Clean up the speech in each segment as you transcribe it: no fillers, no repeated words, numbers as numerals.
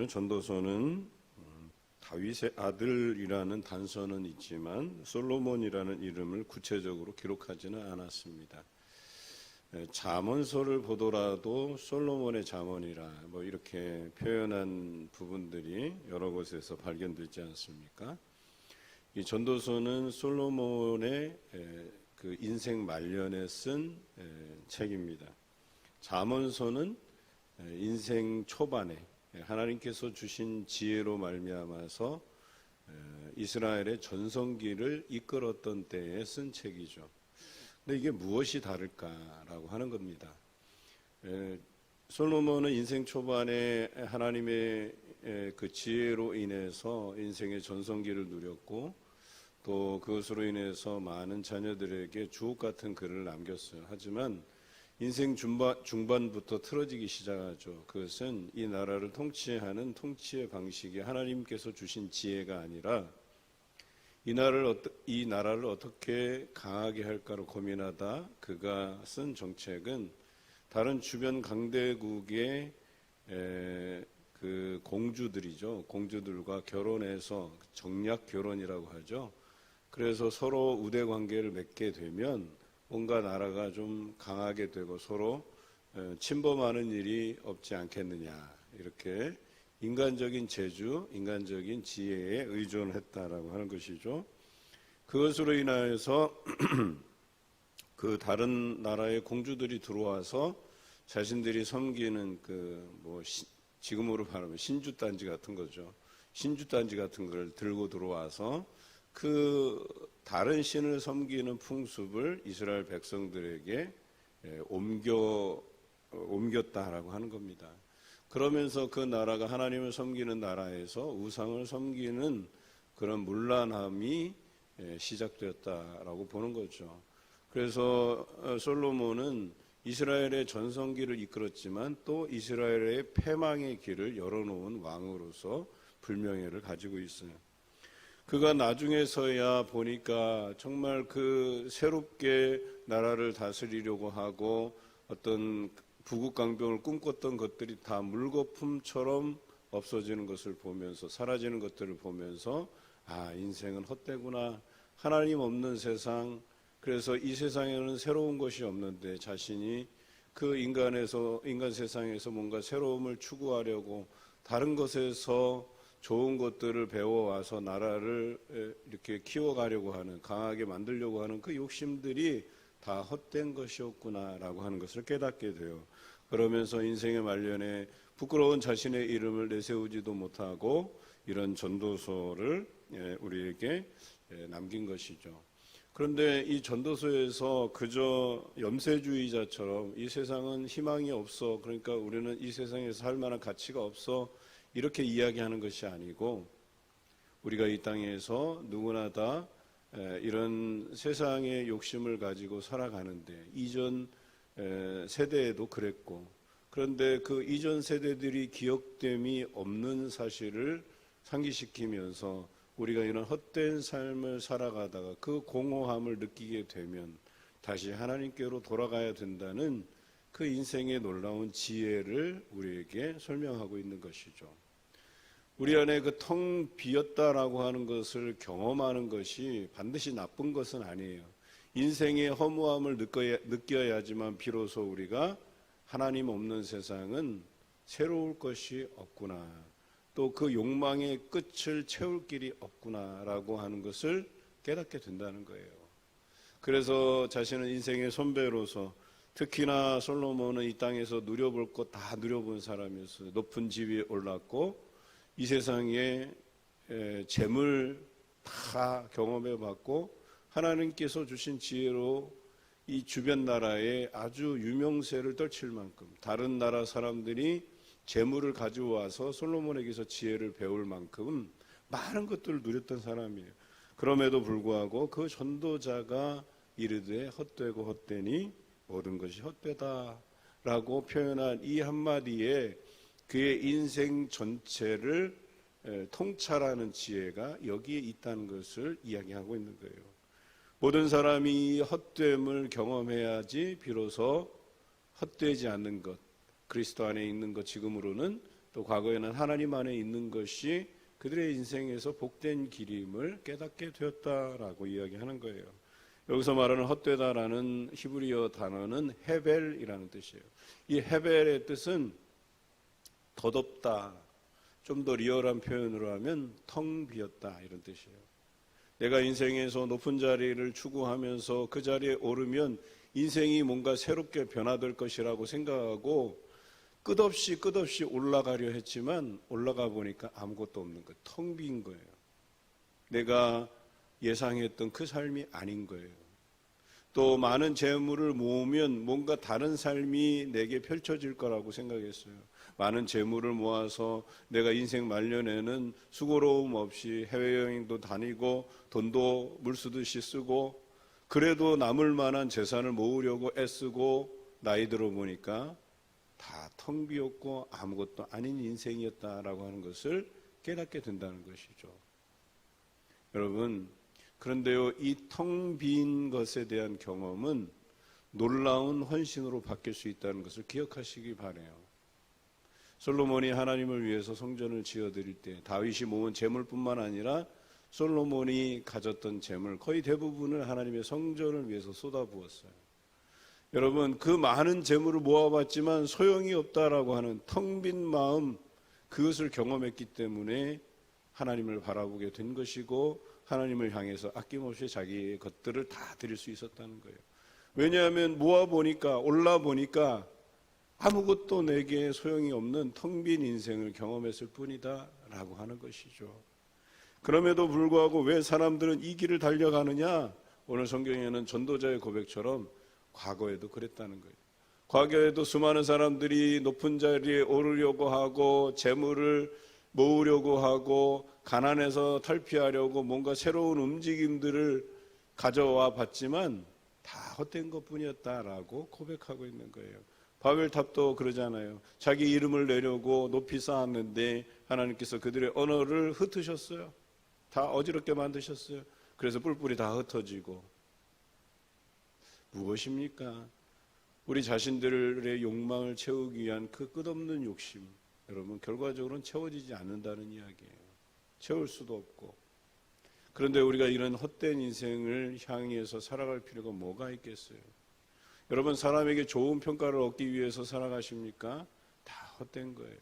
오늘 전도서는 다윗의 아들이라는 단서는 있지만 솔로몬이라는 이름을 구체적으로 기록하지는 않았습니다. 잠언서를 보더라도 솔로몬의 잠언이라 이렇게 표현한 부분들이 여러 곳에서 발견되지 않습니까? 이 전도서는 솔로몬의 그 인생 말년에 쓴 책입니다. 잠언서는 인생 초반에 하나님께서 주신 지혜로 말미암아서 이스라엘의 전성기를 이끌었던 때에 쓴 책이죠. 근데 이게 무엇이 다를까라고 하는 겁니다. 솔로몬은 인생 초반에 하나님의 그 지혜로 인해서 인생의 전성기를 누렸고 또 그것으로 인해서 많은 자녀들에게 주옥 같은 글을 남겼어요. 하지만 인생 중반부터 틀어지기 시작하죠. 그것은 이 나라를 통치하는 통치의 방식이 하나님께서 주신 지혜가 아니라 이 나라를 어떻게 강하게 할까로 고민하다 그가 쓴 정책은 다른 주변 강대국의 그 공주들이죠. 공주들과 결혼해서 정략 결혼이라고 하죠. 그래서 서로 우대 관계를 맺게 되면 뭔가 나라가 좀 강하게 되고 서로 침범하는 일이 없지 않겠느냐, 이렇게 인간적인 재주, 인간적인 지혜에 의존했다라고 하는 것이죠. 그것으로 인하여서 그 다른 나라의 공주들이 들어와서 자신들이 섬기는 지금으로 말하면 신주단지 같은 거죠. 신주단지 같은 걸 들고 들어와서 그 다른 신을 섬기는 풍습을 이스라엘 백성들에게 옮겼다라고 하는 겁니다. 그러면서 그 나라가 하나님을 섬기는 나라에서 우상을 섬기는 그런 문란함이 시작되었다라고 보는 거죠. 그래서 솔로몬은 이스라엘의 전성기를 이끌었지만 또 이스라엘의 패망의 길을 열어놓은 왕으로서 불명예를 가지고 있어요. 그가 나중에서야 보니까 정말 그 새롭게 나라를 다스리려고 하고 어떤 부국강병을 꿈꿨던 것들이 다 물거품처럼 없어지는 것을 보면서, 사라지는 것들을 보면서 인생은 헛되구나, 하나님 없는 세상, 그래서 이 세상에는 새로운 것이 없는데 자신이 그 인간 세상에서 뭔가 새로움을 추구하려고 다른 것에서 좋은 것들을 배워와서 나라를 이렇게 키워가려고 하는, 강하게 만들려고 하는 그 욕심들이 다 헛된 것이었구나라고 하는 것을 깨닫게 돼요. 그러면서 인생의 말년에 부끄러운 자신의 이름을 내세우지도 못하고 이런 전도서를 우리에게 남긴 것이죠. 그런데 이 전도서에서 그저 염세주의자처럼 이 세상은 희망이 없어, 그러니까 우리는 이 세상에서 살 만한 가치가 없어, 이렇게 이야기하는 것이 아니고, 우리가 이 땅에서 누구나 다 이런 세상의 욕심을 가지고 살아가는데 이전 세대에도 그랬고, 그런데 그 이전 세대들이 기억됨이 없는 사실을 상기시키면서 우리가 이런 헛된 삶을 살아가다가 그 공허함을 느끼게 되면 다시 하나님께로 돌아가야 된다는 그 인생의 놀라운 지혜를 우리에게 설명하고 있는 것이죠. 우리 안에 그 텅 비었다라고 하는 것을 경험하는 것이 반드시 나쁜 것은 아니에요. 인생의 허무함을 느껴야지만 비로소 우리가 하나님 없는 세상은 새로울 것이 없구나, 또 그 욕망의 끝을 채울 길이 없구나라고 하는 것을 깨닫게 된다는 거예요. 그래서 자신은 인생의 선배로서, 특히나 솔로몬은 이 땅에서 누려볼 것 다 누려본 사람이었어요. 높은 지위에 올랐고 이 세상의 재물 다 경험해봤고 하나님께서 주신 지혜로 이 주변 나라에 아주 유명세를 떨칠 만큼, 다른 나라 사람들이 재물을 가져와서 솔로몬에게서 지혜를 배울 만큼 많은 것들을 누렸던 사람이에요. 그럼에도 불구하고 그 전도자가 이르되 헛되고 헛되니 모든 것이 헛되다라고 표현한 이 한마디에 그의 인생 전체를 통찰하는 지혜가 여기에 있다는 것을 이야기하고 있는 거예요. 모든 사람이 헛됨을 경험해야지 비로소 헛되지 않는 것, 그리스도 안에 있는 것 지금으로는 또 과거에는 하나님 안에 있는 것이 그들의 인생에서 복된 길임을 깨닫게 되었다라고 이야기하는 거예요. 여기서 말하는 헛되다라는 히브리어 단어는 헤벨이라는 뜻이에요. 이 헤벨의 뜻은 덧없다, 좀 더 리얼한 표현으로 하면 텅 비었다 이런 뜻이에요. 내가 인생에서 높은 자리를 추구하면서 그 자리에 오르면 인생이 뭔가 새롭게 변화될 것이라고 생각하고 끝없이 올라가려 했지만 올라가 보니까 아무것도 없는 거예요. 텅 빈 거예요. 내가 예상했던 그 삶이 아닌 거예요. 또 많은 재물을 모으면 뭔가 다른 삶이 내게 펼쳐질 거라고 생각했어요. 많은 재물을 모아서 내가 인생 말년에는 수고로움 없이 해외여행도 다니고 돈도 물쓰듯이 쓰고 그래도 남을 만한 재산을 모으려고 애쓰고 나이 들어 보니까 다 텅 비었고 아무것도 아닌 인생이었다라고 하는 것을 깨닫게 된다는 것이죠. 여러분, 그런데요, 이 텅 빈 것에 대한 경험은 놀라운 헌신으로 바뀔 수 있다는 것을 기억하시기 바라요. 솔로몬이 하나님을 위해서 성전을 지어드릴 때 다윗이 모은 재물뿐만 아니라 솔로몬이 가졌던 재물 거의 대부분을 하나님의 성전을 위해서 쏟아부었어요. 여러분, 그 많은 재물을 모아봤지만 소용이 없다라고 하는 텅 빈 마음, 그것을 경험했기 때문에 하나님을 바라보게 된 것이고 하나님을 향해서 아낌없이 자기의 것들을 다 드릴 수 있었다는 거예요. 왜냐하면 모아보니까 올라보니까 아무것도 내게 소용이 없는 텅 빈 인생을 경험했을 뿐이다 라고 하는 것이죠. 그럼에도 불구하고 왜 사람들은 이 길을 달려가느냐? 오늘 성경에는 전도자의 고백처럼 과거에도 그랬다는 거예요. 과거에도 수많은 사람들이 높은 자리에 오르려고 하고 재물을 모으려고 하고 가난에서 탈피하려고 뭔가 새로운 움직임들을 가져와 봤지만 다 헛된 것뿐이었다라고 고백하고 있는 거예요. 바벨탑도 그러잖아요. 자기 이름을 내려고 높이 쌓았는데 하나님께서 그들의 언어를 흩으셨어요. 다 어지럽게 만드셨어요. 그래서 뿔뿔이 다 흩어지고. 무엇입니까? 우리 자신들의 욕망을 채우기 위한 그 끝없는 욕심, 여러분 결과적으로는 채워지지 않는다는 이야기예요. 채울 수도 없고. 그런데 우리가 이런 헛된 인생을 향해서 살아갈 필요가 뭐가 있겠어요? 여러분, 사람에게 좋은 평가를 얻기 위해서 살아가십니까? 다 헛된 거예요.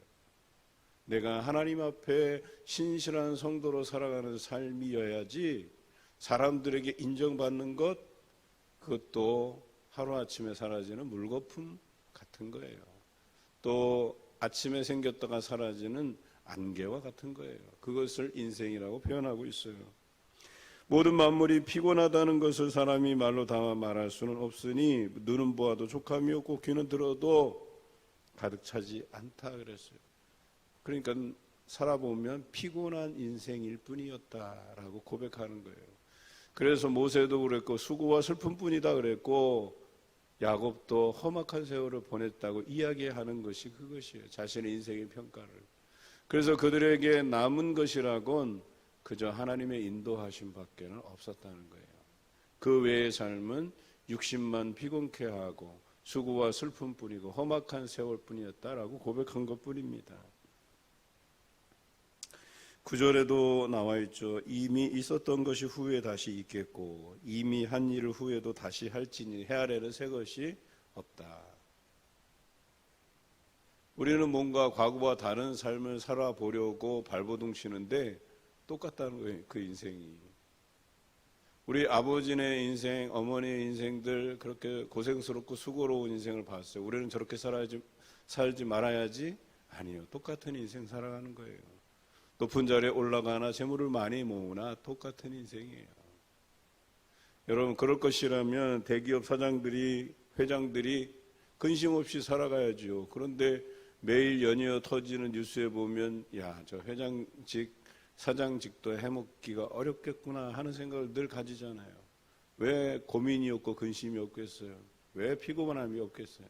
내가 하나님 앞에 신실한 성도로 살아가는 삶이어야지 사람들에게 인정받는 것, 그것도 하루아침에 사라지는 물거품 같은 거예요. 또 아침에 생겼다가 사라지는 안개와 같은 거예요. 그것을 인생이라고 표현하고 있어요. 모든 만물이 피곤하다는 것을 사람이 말로 다 말할 수는 없으니 눈은 보아도 족함이 없고 귀는 들어도 가득 차지 않다 그랬어요. 그러니까 살아보면 피곤한 인생일 뿐이었다라고 고백하는 거예요. 그래서 모세도 그랬고 수고와 슬픔뿐이다 그랬고 야곱도 험악한 세월을 보냈다고 이야기하는 것이 그것이에요. 자신의 인생의 평가를. 그래서 그들에게 남은 것이라곤 그저 하나님의 인도하심 밖에는 없었다는 거예요. 그 외의 삶은 육신만 피곤케 하고 수고와 슬픔뿐이고 험악한 세월뿐이었다라고 고백한 것뿐입니다. 9절에도 나와 있죠. 이미 있었던 것이 후에 다시 있겠고 이미 한 일을 후에도 다시 할지니 해 아래는 새 것이 없다. 우리는 뭔가 과거와 다른 삶을 살아보려고 발버둥 치는데 똑같다는 거예요. 그 인생이. 우리 아버지네 인생, 어머니의 인생들 그렇게 고생스럽고 수고로운 인생을 봤어요. 우리는 저렇게 살지 말아야지? 아니요. 똑같은 인생 살아가는 거예요. 높은 자리에 올라가나 재물을 많이 모으나 똑같은 인생이에요. 여러분, 그럴 것이라면 대기업 사장들이, 회장들이 근심 없이 살아가야죠. 그런데 매일 연이어 터지는 뉴스에 보면 야, 저 회장직, 사장직도 해먹기가 어렵겠구나 하는 생각을 늘 가지잖아요. 왜 고민이 없고 근심이 없겠어요? 왜 피곤함이 없겠어요?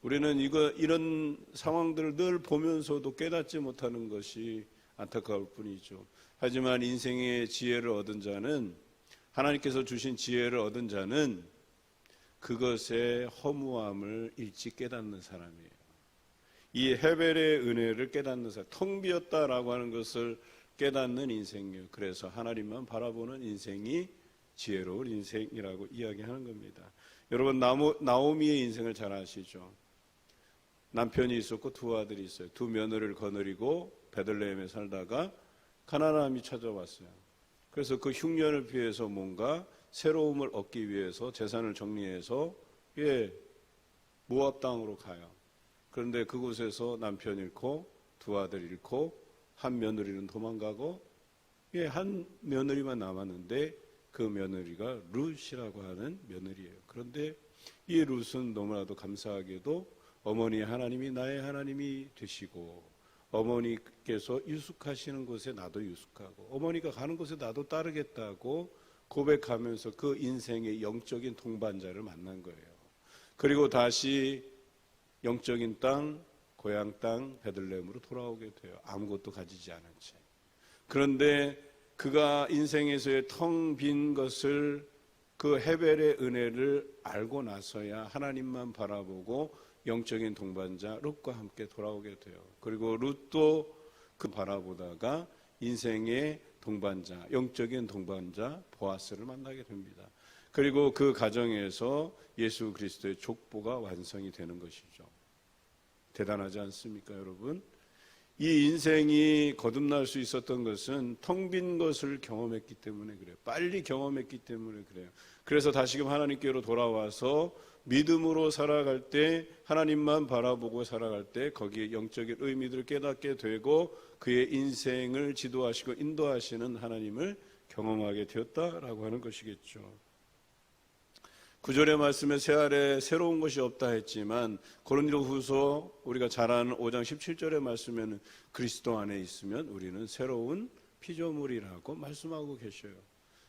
우리는 이런 상황들을 늘 보면서도 깨닫지 못하는 것이 안타까울 뿐이죠. 하지만 인생의 지혜를 얻은 자는, 하나님께서 주신 지혜를 얻은 자는 그것의 허무함을 일찍 깨닫는 사람이에요. 이 헤벨의 은혜를 깨닫는 사람, 텅 비었다라고 하는 것을 깨닫는 인생이요. 그래서 하나님만 바라보는 인생이 지혜로운 인생이라고 이야기하는 겁니다. 여러분, 나오미의 인생을 잘 아시죠? 남편이 있었고 두 아들이 있어요. 두 며느리를 거느리고 베들레헴에 살다가 가나안함이 찾아왔어요. 그래서 그 흉년을 피해서 뭔가 새로움을 얻기 위해서 재산을 정리해서 모압 땅으로 가요. 그런데 그곳에서 남편 잃고 두 아들 잃고 한 며느리는 도망가고 한 며느리만 남았는데 그 며느리가 룻이라고 하는 며느리예요. 그런데 이 룻은 너무나도 감사하게도 어머니 하나님이 나의 하나님이 되시고 어머니께서 유숙하시는 곳에 나도 유숙하고 어머니가 가는 곳에 나도 따르겠다고 고백하면서 그 인생의 영적인 동반자를 만난 거예요. 그리고 다시 영적인 땅, 고향 땅 베들레헴으로 돌아오게 돼요. 아무것도 가지지 않은 채. 그런데 그가 인생에서의 텅 빈 것을 그 헤벨의 은혜를 알고 나서야 하나님만 바라보고 영적인 동반자 룻과 함께 돌아오게 돼요. 그리고 룻도 그 바라보다가 인생의 동반자, 영적인 동반자 보아스를 만나게 됩니다. 그리고 그 가정에서 예수 그리스도의 족보가 완성이 되는 것이죠. 대단하지 않습니까, 여러분? 이 인생이 거듭날 수 있었던 것은 텅 빈 것을 경험했기 때문에 그래요. 빨리 경험했기 때문에 그래요. 그래서 다시금 하나님께로 돌아와서 믿음으로 살아갈 때, 하나님만 바라보고 살아갈 때 거기에 영적인 의미들을 깨닫게 되고 그의 인생을 지도하시고 인도하시는 하나님을 경험하게 되었다라고 하는 것이겠죠. 9절의 말씀에 새 아래 새로운 것이 없다 했지만 고린도후서 우리가 잘 아는 5장 17절의 말씀에는 그리스도 안에 있으면 우리는 새로운 피조물이라고 말씀하고 계셔요.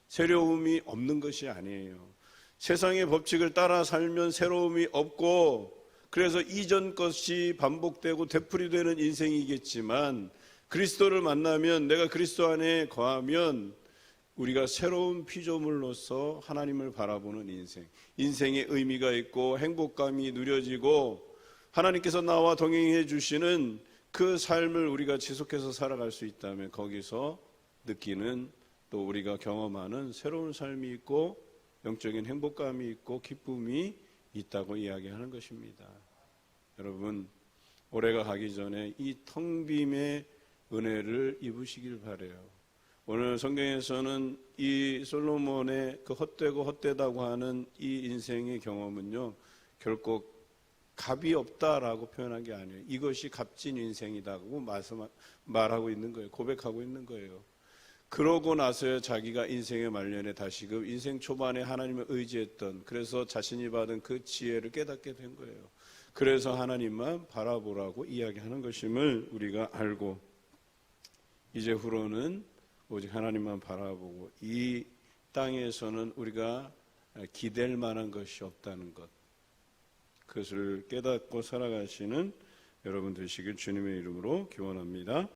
새로움이 없는 것이 아니에요. 세상의 법칙을 따라 살면 새로움이 없고 그래서 이전 것이 반복되고 되풀이되는 인생이겠지만 그리스도를 만나면 내가 그리스도 안에 거하면 우리가 새로운 피조물로서 하나님을 바라보는 인생, 인생의 의미가 있고 행복감이 누려지고 하나님께서 나와 동행해 주시는 그 삶을 우리가 지속해서 살아갈 수 있다면 거기서 느끼는 또 우리가 경험하는 새로운 삶이 있고 영적인 행복감이 있고 기쁨이 있다고 이야기하는 것입니다. 여러분, 올해가 가기 전에 이 텅 빔의 은혜를 입으시길 바라요. 오늘 성경에서는 이 솔로몬의 그 헛되고 헛되다고 하는 이 인생의 경험은요, 결코 값이 없다라고 표현한 게 아니에요. 이것이 값진 인생이다고 말하고 있는 거예요. 고백하고 있는 거예요. 그러고 나서야 자기가 인생의 말년에 다시금 인생 초반에 하나님을 의지했던, 그래서 자신이 받은 그 지혜를 깨닫게 된 거예요. 그래서 하나님만 바라보라고 이야기하는 것임을 우리가 알고 이제후로는 오직 하나님만 바라보고 이 땅에서는 우리가 기댈 만한 것이 없다는 것, 그것을 깨닫고 살아가시는 여러분 되시길 주님의 이름으로 기원합니다.